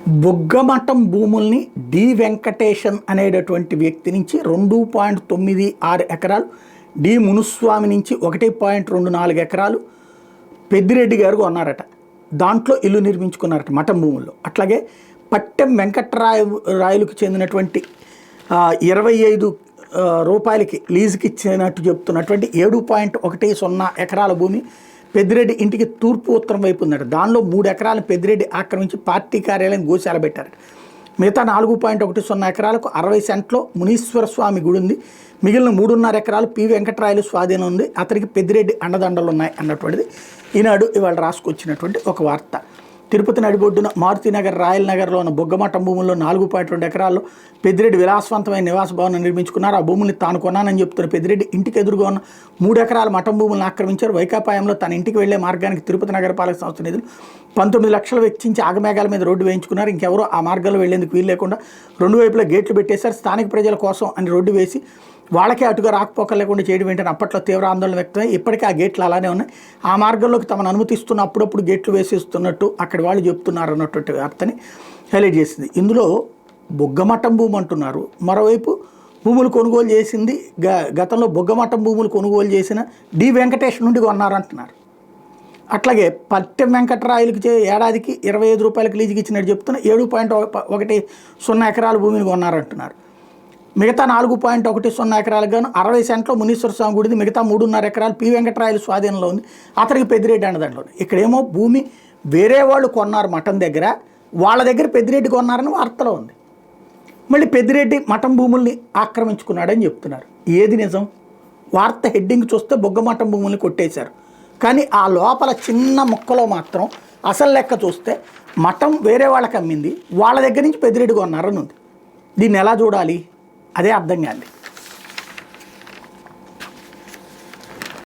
బుగ్గమఠం భూముల్ని డి వెంకటేశన్ అనేటటువంటి వ్యక్తి నుంచి 2.96 ఎకరాలు, డి మునుస్వామి నుంచి 1.24 ఎకరాలు పెద్దిరెడ్డి గారు కొన్నారట. దాంట్లో ఇల్లు నిర్మించుకున్నారట మఠం భూముల్లో. అట్లాగే పట్టెం వెంకటరాయలకు చెందినటువంటి 25 రూపాయలకి లీజుకి ఇచ్చినట్టు చెప్తున్నటువంటి 7.10 ఎకరాల భూమి పెద్దిరెడ్డి ఇంటికి తూర్పు ఉత్తరం వైపు ఉందట. దానిలో 3 ఎకరాలు పెద్దిరెడ్డి ఆక్రమించి పార్టీ కార్యాలయం గోశాల పెట్టారట. మిగతా 4.10 ఎకరాలకు 60 సెంట్లో మునీశ్వర స్వామి గుడి ఉంది. మిగిలిన 3.5 ఎకరాలు పి వెంకటరాయలు స్వాధీనం ఉంది. అతనికి పెద్దిరెడ్డి అండదండలు ఉన్నాయి అన్నటువంటిది ఈనాడు ఇవాళ రాసుకొచ్చినటువంటి ఒక వార్త. తిరుపతి నడిబొడ్డున మారుతినగర్ రాయల్ నగర్లో ఉన్న బుగ్గమఠం భూముల్లో 4.2 ఎకరాల్లో పెద్దిరెడ్డి విలాసవంతమైన నివాస భవనం నిర్మించుకున్నారు. ఆ భూముల్ని తాను కొన్నానని చెప్తున్న పెద్దిరెడ్డి ఇంటికి ఎదురుగా ఉన్న 3 ఎకరాల మఠం భూములను ఆక్రమించారు. వైకాపాయంలో తన ఇంటికి వెళ్లే మార్గానికి తిరుపతి నగరపాలక సంస్థ నిధులు 19 లక్షలు వెచ్చించి ఆగమేఘాల మీద రోడ్డు వేయించుకున్నారు. ఇంకెవరో ఆ మార్గంలో వెళ్లేందుకు వీలు లేకుండా 2 వైపులా గేట్లు పెట్టేశారు. స్థానిక ప్రజల కోసం అని రోడ్డు వేసి వాళ్ళకే అటుగా రాకపోకలు లేకుండా చేయడం ఏంటని అప్పట్లో తీవ్ర ఆందోళన వ్యక్తమై ఇప్పటికీ ఆ గేట్లు అలానే ఉన్నాయి. ఆ మార్గంలోకి తమను అనుమతిస్తున్న అప్పుడప్పుడు గేట్లు వేసేస్తున్నట్టు అక్కడి వాళ్ళు చెప్తున్నారు అన్నటువంటి వార్తని హైలైట్ చేసింది. ఇందులో బుగ్గమఠం భూమి అంటున్నారు. మరోవైపు భూములు కొనుగోలు చేసింది గతంలో బుగ్గమఠం భూములు కొనుగోలు చేసిన డి వెంకటేష్ నుండి కొన్నారంటున్నారు. అట్లాగే పట్టెం వెంకటరాయలకి ఏడాదికి 25 రూపాయలకి లీజుకి ఇచ్చినట్టు చెప్తున్న 7.10 ఎకరాల భూమిని కొన్నారంటున్నారు. మిగతా 4.10 ఎకరాలకు గాను 60 సెంట్లో మునీశ్వర స్వామి గుడిది. మిగతా 3.5 ఎకరాలు పి వెంకటరాయలు స్వాధీనంలో ఉంది. అతనికి పెద్దిరెడ్డి అండదండలో. ఇక్కడేమో భూమి వేరే వాళ్ళు కొన్నారు మఠం దగ్గర, వాళ్ళ దగ్గర పెద్దిరెడ్డి కొన్నారని వార్తలో ఉంది. మళ్ళీ పెద్దిరెడ్డి మఠం భూముల్ని ఆక్రమించుకున్నాడని చెప్తున్నారు. ఏది నిజం? వార్త హెడ్డింగ్ చూస్తే బుగ్గమఠం భూముల్ని కొట్టేశారు, కానీ ఆ లోపల చిన్న ముక్కలో మాత్రం అసలు లెక్క చూస్తే మఠం వేరే వాళ్ళకి అమ్మింది, వాళ్ళ దగ్గర నుంచి పెద్దిరెడ్డి కొన్నారని ఉంది. దీన్ని ఎలా చూడాలి? అదే అర్థం కాదు.